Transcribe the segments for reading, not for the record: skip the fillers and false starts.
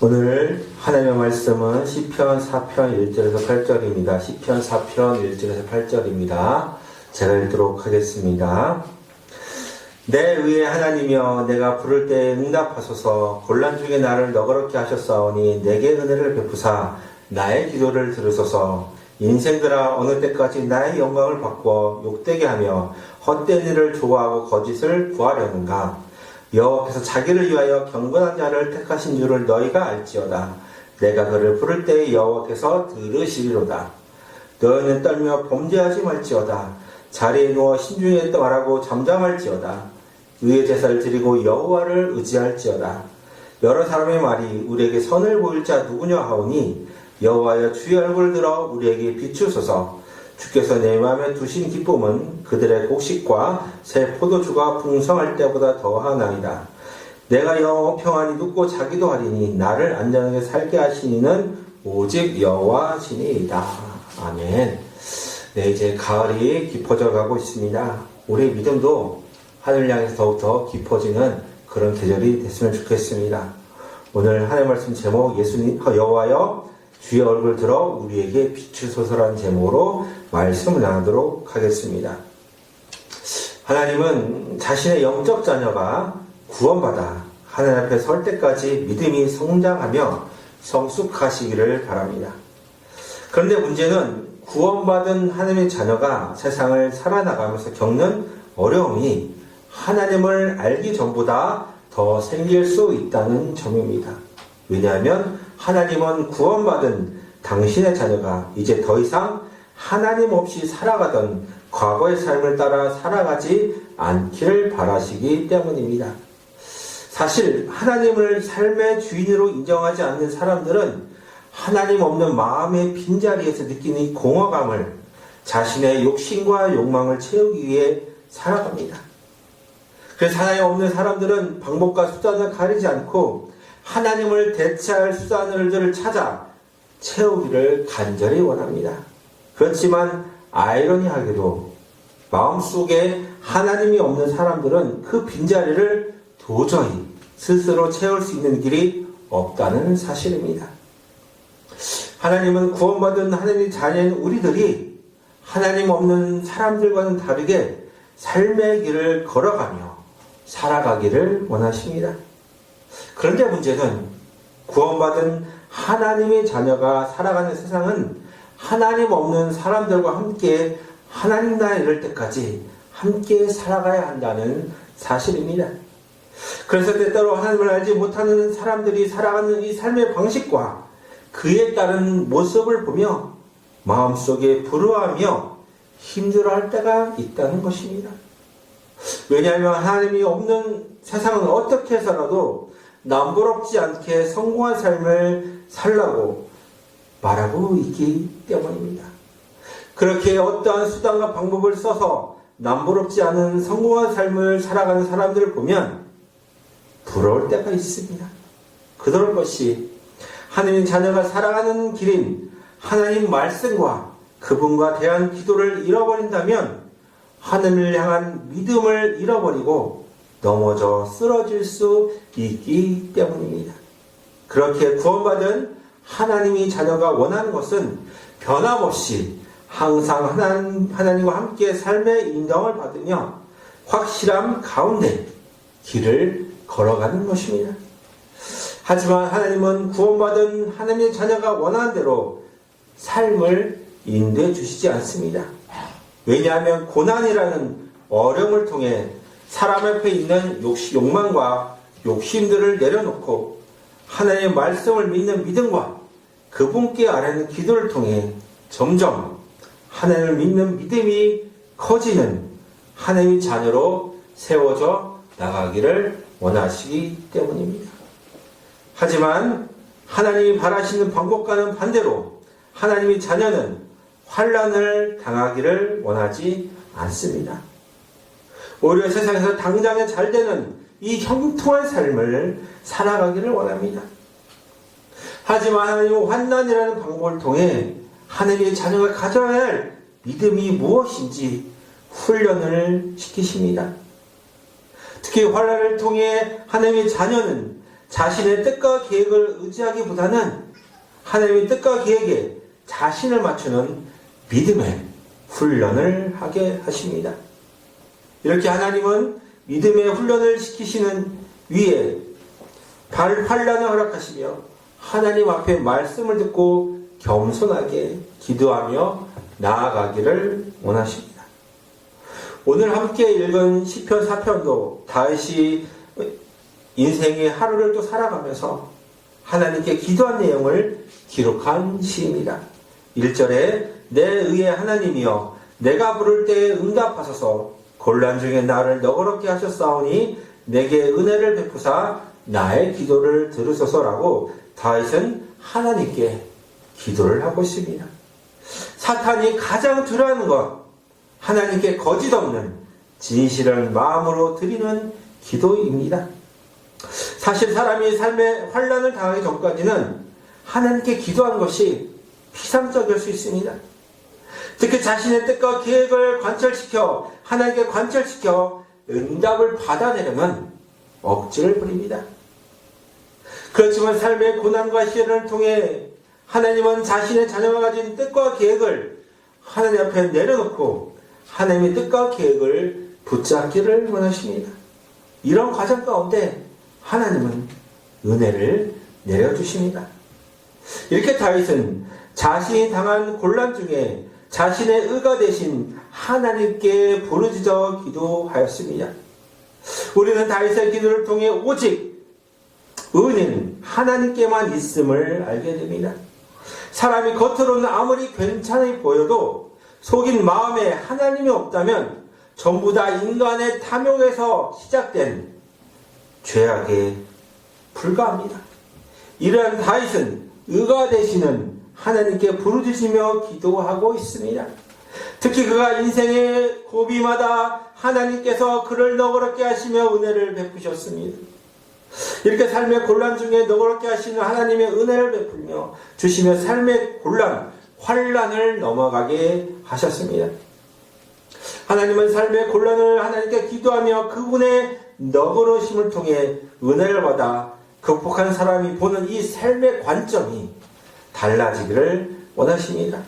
오늘 하나님의 말씀은 시편 4편 1절에서 8절입니다. 시편 4편 1절에서 8절입니다. 제가 읽도록 하겠습니다. 내 의의 하나님이여 내가 부를 때에 응답하소서. 곤란 중에 나를 너그럽게 하셨사오니 내게 은혜를 베푸사 나의 기도를 들으소서. 인생들아 어느 때까지 나의 영광을 바꾸어 욕되게 하며 헛된 일을 좋아하고 거짓을 구하려는가. 여호와께서 자기를 위하여 경건한 자를 택하신 줄을 너희가 알지어다. 내가 그를 부를 때에 여호와께서 들으시리로다. 너희는 떨며 범죄하지 말지어다. 자리에 누워 신중히 말하고 잠잠할지어다. 의의 제사를 드리고 여호와를 의지할지어다. 여러 사람의 말이 우리에게 선을 보일 자 누구냐 하오니 여호와여 주의 얼굴을 들어 우리에게 비추소서. 주께서 내 마음에 두신 기쁨은 그들의 곡식과 새 포도주가 풍성할 때보다 더하나이다. 내가 영원 평안히 눕고 자기도 하리니 나를 안전하게 살게 하시니는 오직 여호와시니이다. 아멘. 네, 이제 가을이 깊어져 가고 있습니다. 우리의 믿음도 하늘을 향해서 더욱더 깊어지는 그런 계절이 됐으면 좋겠습니다. 오늘 하나님의 말씀 제목 예수님 여호와여 주의 얼굴 들어 우리에게 비추소서라는 제목으로 말씀을 나누도록 하겠습니다. 하나님은 자신의 영적 자녀가 구원받아 하나님 앞에 설 때까지 믿음이 성장하며 성숙하시기를 바랍니다. 그런데 문제는 구원받은 하나님의 자녀가 세상을 살아나가면서 겪는 어려움이 하나님을 알기 전보다 더 생길 수 있다는 점입니다. 왜냐하면 하나님은 구원받은 당신의 자녀가 이제 더 이상 하나님 없이 살아가던 과거의 삶을 따라 살아가지 않기를 바라시기 때문입니다. 사실 하나님을 삶의 주인으로 인정하지 않는 사람들은 하나님 없는 마음의 빈자리에서 느끼는 이 공허감을 자신의 욕심과 욕망을 채우기 위해 살아갑니다. 그래서 하나님 없는 사람들은 방법과 수단을 가리지 않고 하나님을 대체할 수단들을 찾아 채우기를 간절히 원합니다. 그렇지만 아이러니하게도 마음속에 하나님이 없는 사람들은 그 빈자리를 도저히 스스로 채울 수 있는 길이 없다는 사실입니다. 하나님은 구원받은 하나님의 자녀인 우리들이 하나님 없는 사람들과는 다르게 삶의 길을 걸어가며 살아가기를 원하십니다. 그런데 문제는 구원받은 하나님의 자녀가 살아가는 세상은 하나님 없는 사람들과 함께 하나님 나라에 이를 때까지 함께 살아가야 한다는 사실입니다. 그래서 때때로 하나님을 알지 못하는 사람들이 살아가는 이 삶의 방식과 그에 따른 모습을 보며 마음속에 불우하며 힘들어할 때가 있다는 것입니다. 왜냐하면 하나님이 없는 세상은 어떻게 해서라도 남부럽지 않게 성공한 삶을 살라고 말하고 있기 때문입니다. 그렇게 어떠한 수단과 방법을 써서 남부럽지 않은 성공한 삶을 살아가는 사람들을 보면 부러울 때가 있습니다. 그럴 것이 하나님 자녀가 살아가는 길인 하나님 말씀과 그분과 대한 기도를 잃어버린다면 하나님을 향한 믿음을 잃어버리고 넘어져 쓰러질 수 있기 때문입니다. 그렇게 구원받은 하나님의 자녀가 원하는 것은 변함없이 항상 하나님과 함께 삶의 인정을 받으며 확실함 가운데 길을 걸어가는 것입니다. 하지만 하나님은 구원받은 하나님의 자녀가 원하는 대로 삶을 인도해 주시지 않습니다. 왜냐하면 고난이라는 어려움을 통해 사람 앞에 있는 욕망과 욕심들을 내려놓고 하나님의 말씀을 믿는 믿음과 그분께 아뢰는 기도를 통해 점점 하나님을 믿는 믿음이 커지는 하나님의 자녀로 세워져 나가기를 원하시기 때문입니다. 하지만 하나님이 바라시는 방법과는 반대로 하나님의 자녀는 환난을 당하기를 원하지 않습니다. 오히려 세상에서 당장에 잘 되는 이 형통한 삶을 살아가기를 원합니다. 하지만 하나님은 환난이라는 방법을 통해 하나님의 자녀가 가져야 할 믿음이 무엇인지 훈련을 시키십니다. 특히 환난을 통해 하나님의 자녀는 자신의 뜻과 계획을 의지하기보다는 하나님의 뜻과 계획에 자신을 맞추는 믿음의 훈련을 하게 하십니다. 이렇게 하나님은 믿음의 훈련을 시키시는 위에 환난을 허락하시며 하나님 앞에 말씀을 듣고 겸손하게 기도하며 나아가기를 원하십니다. 오늘 함께 읽은 시편 4편도 다윗이 인생의 하루를 또 살아가면서 하나님께 기도한 내용을 기록한 시입니다. 1절에 내 의의 하나님이여 내가 부를 때에 응답하소서 곤란 중에 나를 너그럽게 하셨사오니 내게 은혜를 베푸사 나의 기도를 들으소서라고 다윗은 하나님께 기도를 하고 있습니다. 사탄이 가장 두려워하는 것, 하나님께 거짓 없는 진실한 마음으로 드리는 기도입니다. 사실 사람이 삶에 환난을 당하기 전까지는 하나님께 기도하는 것이 피상적일 수 있습니다. 특히 자신의 뜻과 계획을 관철시켜 하나님께 관철시켜 응답을 받아내려면 억지를 부립니다. 그렇지만 삶의 고난과 시련을 통해 하나님은 자신의 자녀가 가진 뜻과 계획을 하나님 앞에 내려놓고 하나님의 뜻과 계획을 붙잡기를 원하십니다. 이런 과정 가운데 하나님은 은혜를 내려주십니다. 이렇게 다윗은 자신이 당한 곤란 중에 자신의 의가 되신 하나님께 부르짖어 기도하였습니다. 우리는 다윗의 기도를 통해 오직 은혜는 하나님께만 있음을 알게 됩니다. 사람이 겉으로는 아무리 괜찮아 보여도 속인 마음에 하나님이 없다면 전부 다 인간의 탐욕에서 시작된 죄악에 불과합니다. 이러한 다윗은 의가 되시는 하나님께 부르짖으며 기도하고 있습니다. 특히 그가 인생의 고비마다 하나님께서 그를 너그럽게 하시며 은혜를 베푸셨습니다. 이렇게 삶의 곤란 중에 너그럽게 하시는 하나님의 은혜를 베풀며 주시며 삶의 곤란, 환난을 넘어가게 하셨습니다. 하나님은 삶의 곤란을 하나님께 기도하며 그분의 너그러우심을 통해 은혜를 받아 극복한 사람이 보는 이 삶의 관점이 달라지기를 원하십니다.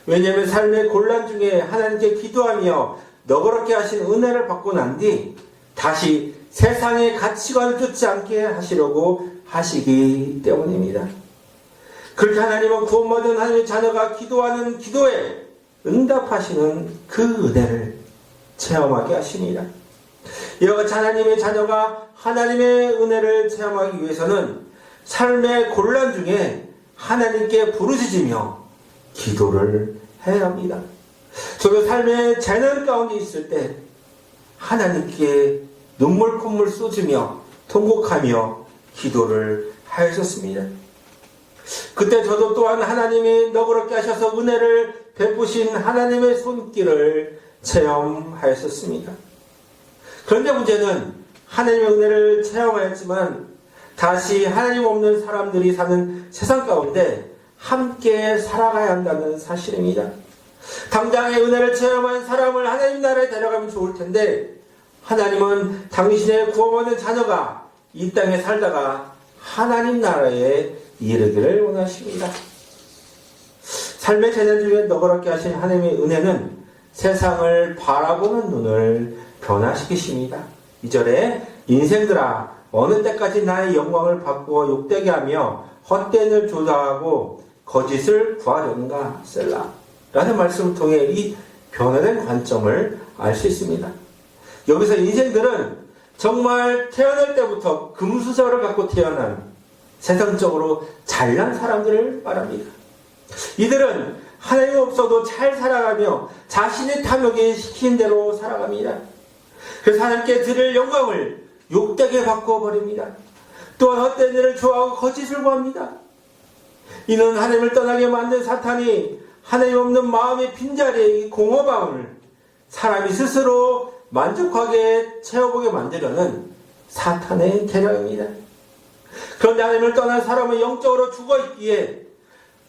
왜냐하면 삶의 곤란 중에 하나님께 기도하며 너그럽게 하신 은혜를 받고 난 뒤 다시 세상의 가치관을 쫓지 않게 하시려고 하시기 때문입니다. 그렇게 하나님은 구원받은 하나님의 자녀가 기도하는 기도에 응답하시는 그 은혜를 체험하게 하십니다. 이와 같이 하나님의 자녀가 하나님의 은혜를 체험하기 위해서는 삶의 곤란 중에 하나님께 부르짖으며 기도를 해야 합니다. 저도 삶의 재난 가운데 있을 때 하나님께 눈물 콧물 쏟으며 통곡하며 기도를 하였었습니다. 그때 저도 또한 하나님이 너그럽게 하셔서 은혜를 베푸신 하나님의 손길을 체험하였었습니다. 그런데 문제는 하나님의 은혜를 체험하였지만 다시 하나님 없는 사람들이 사는 세상 가운데 함께 살아가야 한다는 사실입니다. 당장의 은혜를 체험한 사람을 하나님 나라에 데려가면 좋을 텐데 하나님은 당신의 구원받은 자녀가 이 땅에 살다가 하나님 나라에 이르기를 원하십니다. 삶의 재난 중에 너그럽게 하신 하나님의 은혜는 세상을 바라보는 눈을 변화시키십니다. 2절에 인생들아 어느 때까지 나의 영광을 바꾸어 욕되게 하며 헛된을 조장하고 거짓을 구하려는가 셀라 라는 말씀을 통해 이 변화된 관점을 알 수 있습니다. 여기서 인생들은 정말 태어날 때부터 금수저를 갖고 태어난 세상적으로 잘난 사람들을 말합니다. 이들은 하나님 없어도 잘 살아가며 자신의 탐욕에 시킨 대로 살아갑니다. 그래서 하나님께 드릴 영광을 욕되게 바꿔버립니다. 또한 헛된 일을 좋아하고 거짓을 구합니다. 이는 하나님을 떠나게 만든 사탄이 하나님 없는 마음의 빈자리에 이 공허함을 사람이 스스로 만족하게 채워보게 만들려는 사탄의 계략입니다. 그런데 하나님을 떠난 사람은 영적으로 죽어있기에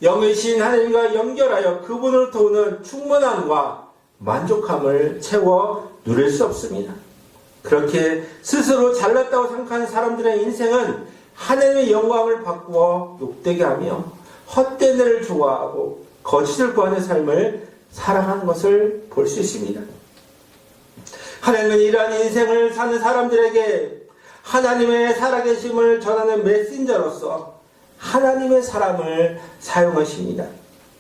영이신 하나님과 연결하여 그분을 도우는 충만함과 만족함을 채워 누릴 수 없습니다. 그렇게 스스로 잘났다고 생각하는 사람들의 인생은 하나님의 영광을 바꾸어 욕되게 하며 헛된 일을 좋아하고 거짓을 구하는 삶을 살아가는 것을 볼 수 있습니다. 하나님은 이러한 인생을 사는 사람들에게 하나님의 살아계심을 전하는 메신저로서 하나님의 사람을 사용하십니다.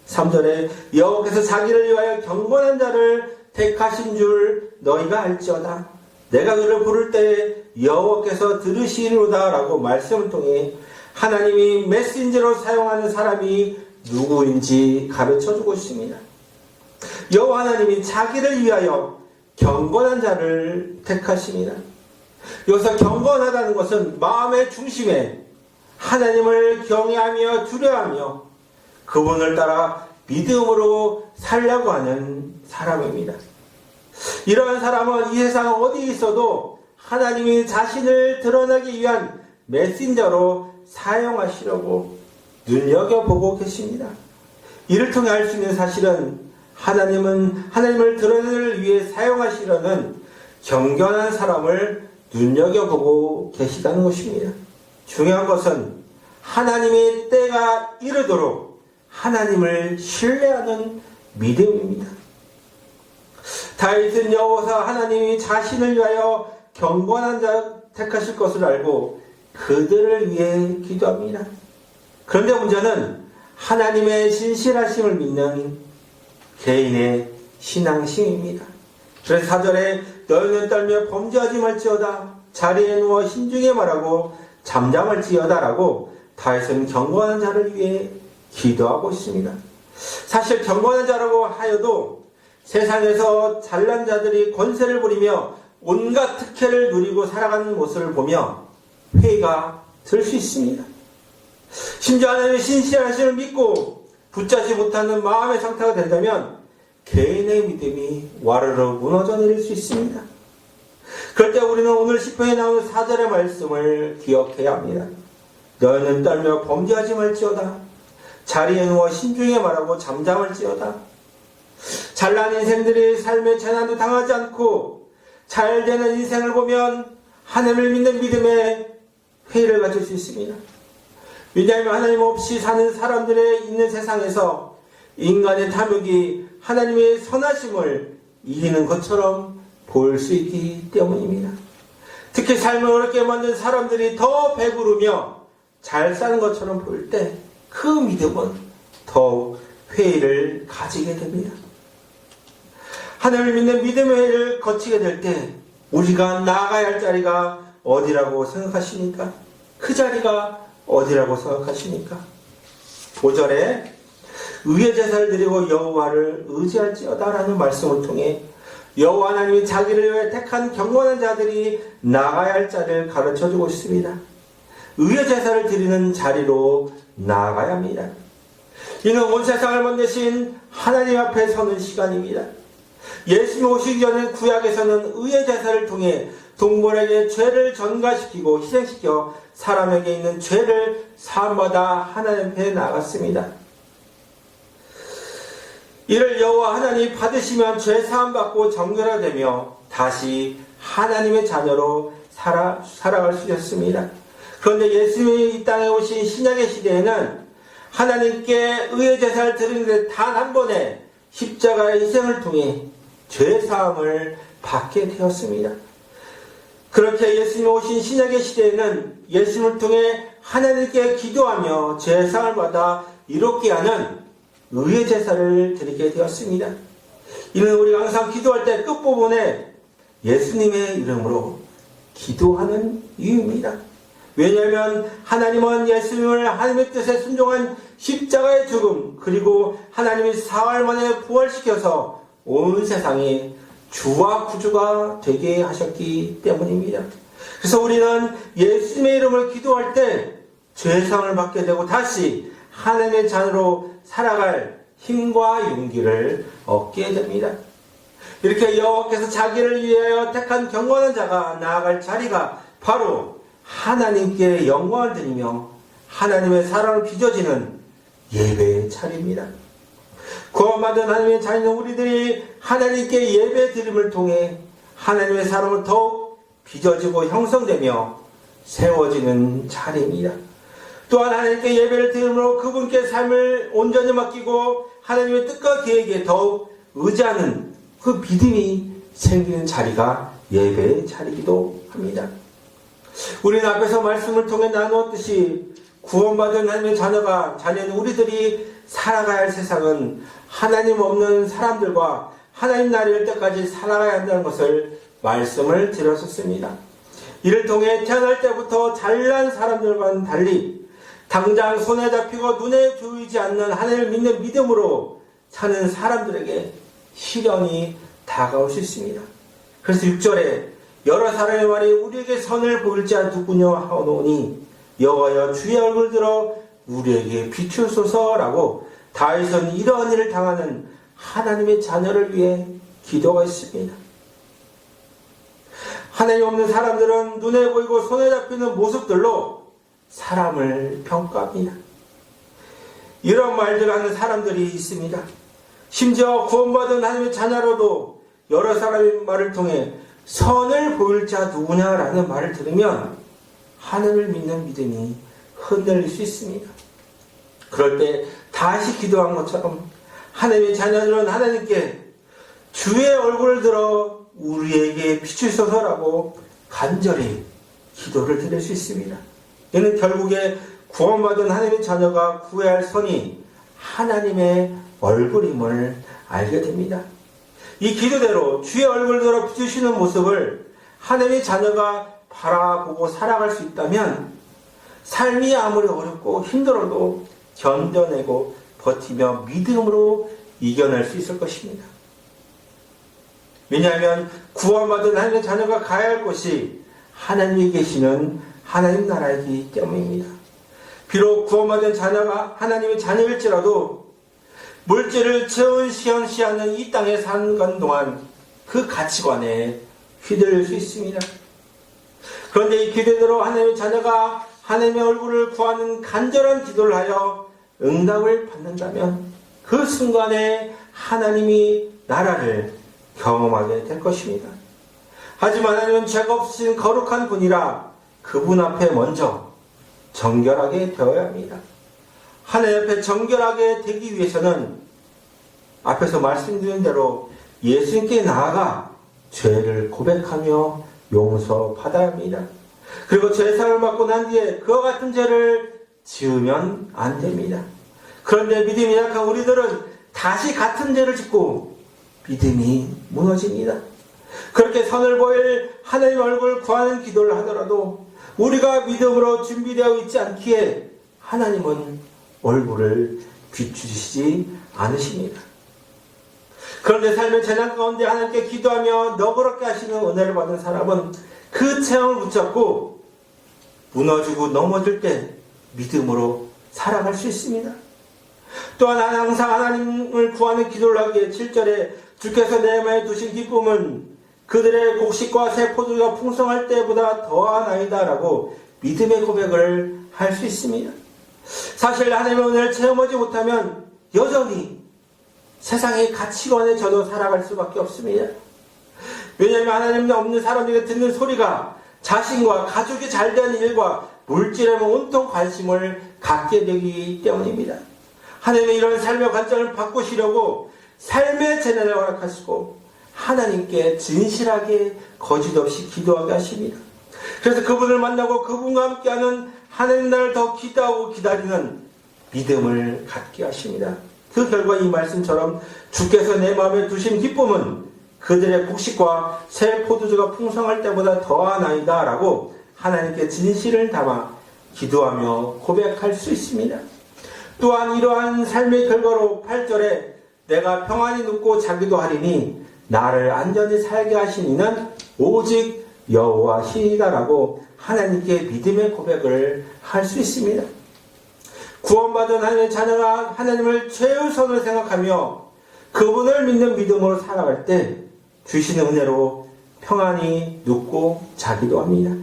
3절에 여호와께서 자기를 위하여 경건한 자를 택하신 줄 너희가 알지어다. 내가 그를 부를 때에 여호와께서 들으시리로다 라고 말씀을 통해 하나님이 메신저로 사용하는 사람이 누구인지 가르쳐주고 있습니다. 여호와 하나님이 자기를 위하여 경건한 자를 택하십니다. 여기서 경건하다는 것은 마음의 중심에 하나님을 경외하며 두려워하며 그분을 따라 믿음으로 살려고 하는 사람입니다. 이러한 사람은 이 세상 어디에 있어도 하나님이 자신을 드러나기 위한 메신저로 사용하시려고 눈여겨보고 계십니다. 이를 통해 알 수 있는 사실은 하나님은 하나님을 드러내기 위해 사용하시려는 경건한 사람을 눈여겨보고 계시다는 것입니다. 중요한 것은 하나님의 때가 이르도록 하나님을 신뢰하는 믿음입니다. 다윗은 여호와서 하나님이 자신을 위하여 경건한 자 택하실 것을 알고 그들을 위해 기도합니다. 그런데 문제는 하나님의 신실하심을 믿는 개인의 신앙심입니다. 그래서 4절에 너희는 떨며 범죄하지 말지어다. 자리에 누워 신중히 말하고 잠잠할지어다 라고 다윗은 경건한 자를 위해 기도하고 있습니다. 사실 경건한 자라고 하여도 세상에서 잘난 자들이 권세를 부리며 온갖 특혜를 누리고 살아가는 모습을 보며 회의가 들 수 있습니다. 심지어 하나님의 신실하심을 믿고 붙잡지 못하는 마음의 상태가 된다면 개인의 믿음이 와르르 무너져 내릴 수 있습니다. 그럴 때 우리는 오늘 시편에 나오는 4절의 말씀을 기억해야 합니다. 너희는 떨며 범죄하지 말지어다. 자리에 누워 신중히 말하고 잠잠할지어다. 잘난 인생들이 삶의 재난도 당하지 않고 잘 되는 인생을 보면 하나님을 믿는 믿음에 회의를 가질 수 있습니다. 왜냐하면 하나님 없이 사는 사람들의 있는 세상에서 인간의 탐욕이 하나님의 선하심을 이기는 것처럼 보일 수 있기 때문입니다. 특히 삶을 어렵게 만든 사람들이 더 배부르며 잘 사는 것처럼 보일 때 그 믿음은 더욱 회의를 가지게 됩니다. 하나님을 믿는 믿음의 회의를 거치게 될 때 우리가 나아가야 할 자리가 어디라고 생각하십니까? 그 자리가 어디라고 생각하십니까? 5절에 의의 제사를 드리고 여호와를 의지할지어다 라는 말씀을 통해 여호와 하나님이 자기를 위해 택한 경건한 자들이 나아가야 할 자리를 가르쳐주고 있습니다. 의의 제사를 드리는 자리로 나아가야 합니다. 이는 온 세상을 만드신 하나님 앞에 서는 시간입니다. 예수님 오시기 전에 구약에서는 의의 제사를 통해 동물에게 죄를 전가시키고 희생시켜 사람에게 있는 죄를 사함받아 하나님 앞에 나갔습니다. 이를 여호와 하나님이 받으시면 죄 사함받고 정결하게 되며 다시 하나님의 자녀로 살아갈 수 있었습니다. 그런데 예수님이 이 땅에 오신 신약의 시대에는 하나님께 의의 제사를 드리는데 단 한 번의 십자가의 희생을 통해 죄 사함을 받게 되었습니다. 그렇게 예수님이 오신 신약의 시대에는 예수님을 통해 하나님께 기도하며 죄 사함을 받아 이롭게 하는 의의 제사를 드리게 되었습니다. 이는 우리가 항상 기도할 때 끝부분에 예수님의 이름으로 기도하는 이유입니다. 왜냐하면 하나님은 예수님을 하나님의 뜻에 순종한 십자가의 죽음 그리고 하나님이 사흘 만에 부활시켜서 온 세상에 주와 구주가 되게 하셨기 때문입니다. 그래서 우리는 예수님의 이름을 기도할 때 죄사함을 받게 되고 다시 하나님의 자녀로 살아갈 힘과 용기를 얻게 됩니다. 이렇게 여호와께서 자기를 위하여 택한 경건한 자가 나아갈 자리가 바로 하나님께 영광을 드리며 하나님의 사랑을 빚어지는 예배의 자리입니다. 구원받은 하나님의 자녀 우리들이 하나님께 예배 드림을 통해 하나님의 사랑을 더욱 빚어지고 형성되며 세워지는 자리입니다. 또한 하나님께 예배를 드림으로 그분께 삶을 온전히 맡기고 하나님의 뜻과 계획에 더욱 의지하는 그 믿음이 생기는 자리가 예배의 자리이기도 합니다. 우리는 앞에서 말씀을 통해 나누었듯이 구원받은 하나님의 자녀는 우리들이 살아가야 할 세상은 하나님 없는 사람들과 하나님 나라에 올 때까지 살아가야 한다는 것을 말씀을 드렸었습니다. 이를 통해 태어날 때부터 잘난 사람들과는 달리 당장 손에 잡히고 눈에 보이지 않는 하나님을 믿는 믿음으로 사는 사람들에게 시련이 다가올 수 있습니다. 그래서 6절에 여러 사람의 말이 우리에게 선을 보일 자 누구냐 하오노니 여호와여 주의 얼굴 들어 우리에게 비추소서라고 다윗은 이러한 일을 당하는 하나님의 자녀를 위해 기도가 있습니다. 하나님 없는 사람들은 눈에 보이고 손에 잡히는 모습들로 사람을 평가합니다. 이런 말들을 하는 사람들이 있습니다. 심지어 구원받은 하나님의 자녀로도 여러 사람의 말을 통해 선을 보일 자 누구냐라는 말을 들으면 하나님을 믿는 믿음이 흔들릴 수 있습니다. 그럴 때 다시 기도한 것처럼 하나님의 자녀들은 하나님께 주의 얼굴을 들어 우리에게 비추소서라고 간절히 기도를 드릴 수 있습니다. 이는 결국에 구원받은 하나님의 자녀가 구해야 할 선이 하나님의 얼굴임을 알게 됩니다. 이 기도대로 주의 얼굴을 들어 비추시는 모습을 하나님의 자녀가 바라보고 살아갈 수 있다면 삶이 아무리 어렵고 힘들어도 견뎌내고 버티며 믿음으로 이겨낼 수 있을 것입니다. 왜냐하면 구원받은 하나님의 자녀가 가야 할 곳이 하나님이 계시는 하나님 나라이기 때문입니다. 비록 구원받은 자녀가 하나님의 자녀일지라도 물질을 채운시하는 이 땅에 사는 동안 그 가치관에 휘둘릴 수 있습니다. 그런데 이 기대대로 하나님의 자녀가 하나님의 얼굴을 구하는 간절한 기도를 하여 응답을 받는다면 그 순간에 하나님이 나라를 경험하게 될 것입니다. 하지만 하나님은 죄가 없으신 거룩한 분이라 그분 앞에 먼저 정결하게 되어야 합니다. 하나님 앞에 정결하게 되기 위해서는 앞에서 말씀드린 대로 예수님께 나아가 죄를 고백하며 용서받아야 합니다. 그리고 죄사함을 받고 난 뒤에 그와 같은 죄를 지으면 안 됩니다. 그런데 믿음이 약한 우리들은 다시 같은 죄를 짓고 믿음이 무너집니다. 그렇게 선을 보일 하나님 얼굴을 구하는 기도를 하더라도 우리가 믿음으로 준비되어 있지 않기에 하나님은 얼굴을 비추시지 않으십니다. 그런데 삶의 재난 가운데 하나님께 기도하며 너그럽게 하시는 은혜를 받은 사람은 그 체험을 붙잡고 무너지고 넘어질 때 믿음으로 살아갈 수 있습니다. 또한 항상 하나님을 구하는 기도를 하기에 7절에 주께서 내 마음에 두신 기쁨은 그들의 곡식과 새 포도주가 풍성할 때보다 더하나이다 라고 믿음의 고백을 할 수 있습니다. 사실 하나님의 은혜를 체험하지 못하면 여전히 세상의 가치관에 젖어 살아갈 수밖에 없습니다. 왜냐하면 하나님 없는 사람에게 듣는 소리가 자신과 가족이 잘 되는 일과 물질에만 온통 관심을 갖게 되기 때문입니다. 하나님의 이런 삶의 관점을 바꾸시려고 삶의 재난을 허락하시고 하나님께 진실하게 거짓 없이 기도하게 하십니다. 그래서 그분을 만나고 그분과 함께하는 하나님 나라를 더 기도하고 기다리는 믿음을 갖게 하십니다. 그 결과 이 말씀처럼 주께서 내 마음에 두신 기쁨은 그들의 곡식과 새 포도주가 풍성할 때보다 더하나이다 라고 하나님께 진실을 담아 기도하며 고백할 수 있습니다. 또한 이러한 삶의 결과로 8절에 내가 평안히 눕고 자기도 하리니 나를 안전히 살게 하신 이는 오직 여호와시이다 라고 하나님께 믿음의 고백을 할 수 있습니다. 구원받은 하나님의 자녀가 하나님을 최우선으로 생각하며 그분을 믿는 믿음으로 살아갈 때 주시는 은혜로 평안히 눕고 자기도 합니다.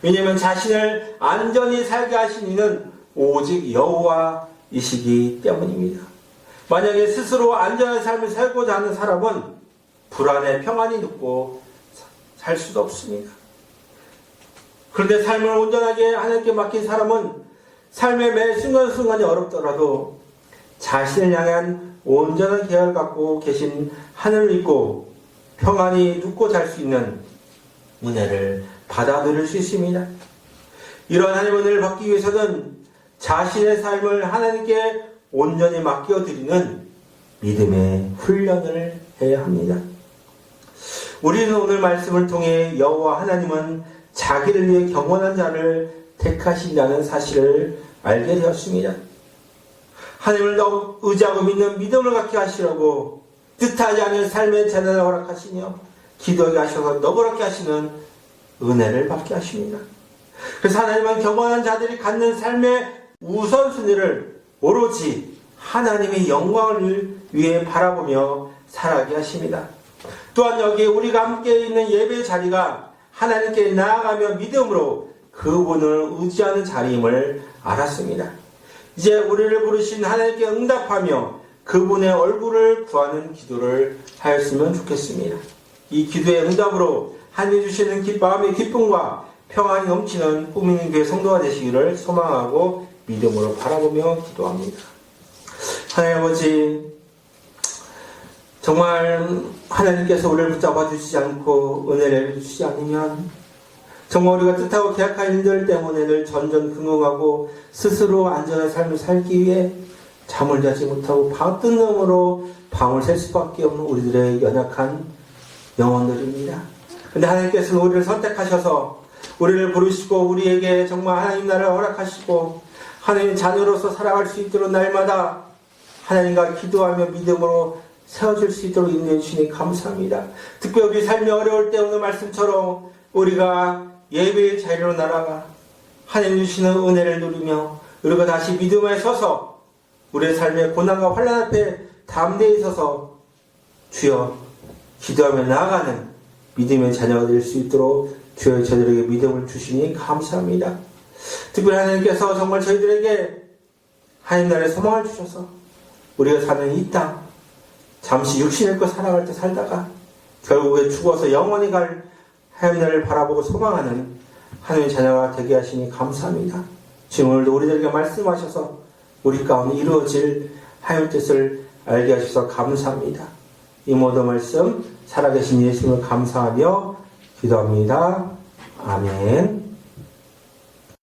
왜냐하면 자신을 안전히 살게 하신 이는 오직 여호와이시기 때문입니다. 만약에 스스로 안전한 삶을 살고자 하는 사람은 불안에 평안히 눕고 살 수도 없습니다. 그런데 삶을 온전하게 하나님께 맡긴 사람은 삶의 매 순간순간이 어렵더라도 자신을 향한 온전한 계획을 갖고 계신 하늘을 믿고 평안히 눕고 잘 수 있는 은혜를 받아들일 수 있습니다. 이러한 하나님의 은혜를 받기 위해서는 자신의 삶을 하나님께 온전히 맡겨드리는 믿음의 훈련을 해야 합니다. 우리는 오늘 말씀을 통해 여호와 하나님은 자기를 위해 경건한 자를 택하신다는 사실을 알게 되었습니다. 하나님을 더욱 의지하고 믿는 믿음을 갖게 하시려고 뜻하지 않은 삶의 재난을 허락하시며 기도하게 하셔서 너그럽게 하시는 은혜를 받게 하십니다. 그래서 하나님은 경건한 자들이 갖는 삶의 우선순위를 오로지 하나님의 영광을 위해 바라보며 살아가게 하십니다. 또한 여기 우리가 함께 있는 예배 자리가 하나님께 나아가며 믿음으로 그분을 의지하는 자리임을 알았습니다. 이제 우리를 부르신 하나님께 응답하며 그분의 얼굴을 구하는 기도를 하였으면 좋겠습니다. 이 기도의 응답으로 하나님 주시는 마음의 기쁨과 평안이 넘치는 꿈있는 교회 성도가 되시기를 소망하고 믿음으로 바라보며 기도합니다. 하나님 아버지, 정말 하나님께서 우리를 붙잡아 주시지 않고 은혜를 주시지 않으면 정말 우리가 뜻하고 계약한 일들 때문에 늘 전전긍긍하고 스스로 안전한 삶을 살기 위해 잠을 자지 못하고 뜬 놈으로 밤을 샐 수밖에 없는 우리들의 연약한 영혼들입니다. 그런데 하나님께서는 우리를 선택하셔서 우리를 부르시고 우리에게 정말 하나님 나라를 허락하시고 하나님 자녀로서 살아갈 수 있도록 날마다 하나님과 기도하며 믿음으로 세워질 수 있도록 인도해 주시니 감사합니다. 특별히 우리 삶이 어려울 때 오늘 말씀처럼 우리가 예배의 자리로 날아가 하나님 주시는 은혜를 누리며 우리가 다시 믿음에 서서 우리의 삶의 고난과 환난 앞에 담대히 서서 주여 기도하며 나아가는 믿음의 자녀가 될 수 있도록 주여 저희들에게 믿음을 주시니 감사합니다. 특별히 하나님께서 정말 저희들에게 하나님 나라의 소망을 주셔서 우리가 사는 이 땅 잠시 육신을 입고 살아갈 때 살다가 결국에 죽어서 영원히 갈 하나님 나라를 바라보고 소망하는 하나님의 자녀가 되게 하시니 감사합니다. 지금 오늘도 우리들에게 말씀하셔서 우리 가운데 이루어질 하나님의 뜻을 알게 하셔서 감사합니다. 이 모든 말씀 살아계신 예수님을 감사하며 기도합니다. 아멘.